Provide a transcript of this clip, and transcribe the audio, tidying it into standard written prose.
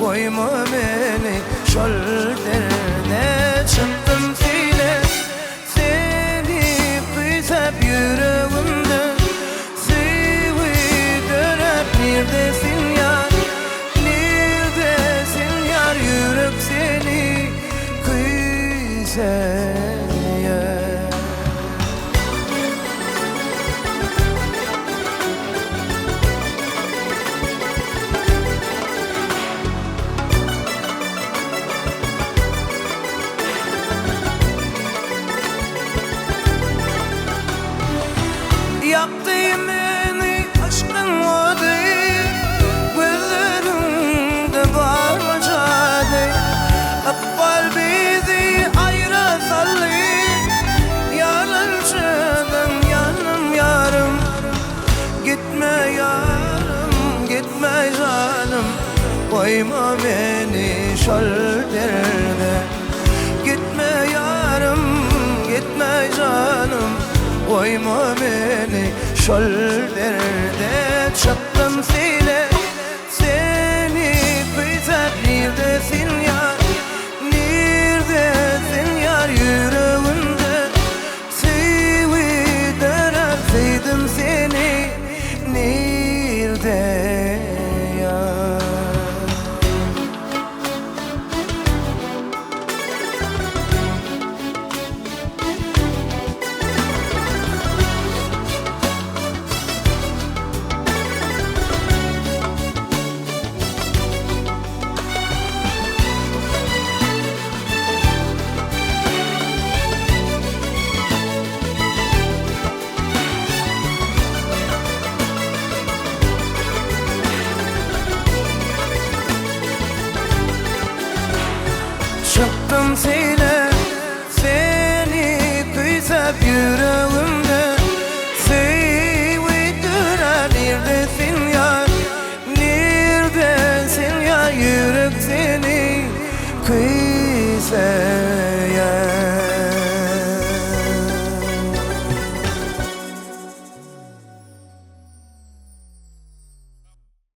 koyma beni şol derde. Çıktım sile seni kıysap yüreğimde, sevi dönüp neredesin yar, neredesin yar, yürek seni kıysap. Yaktın beni aşkın o değil, gözlerinde bağırmaca değil. Akbal bizi ayrı sallı, yarıncadan yanım yarım. Gitme yarım, gitme canım, koyma beni şol derde. Gitme yarım, gitme canım, koyma beni şol derde. Çıktım sile seni kıysap neredesin yar, neredesin yar, yüreğimde sevi dönerseydim seni, nerede yar. Çıktım sile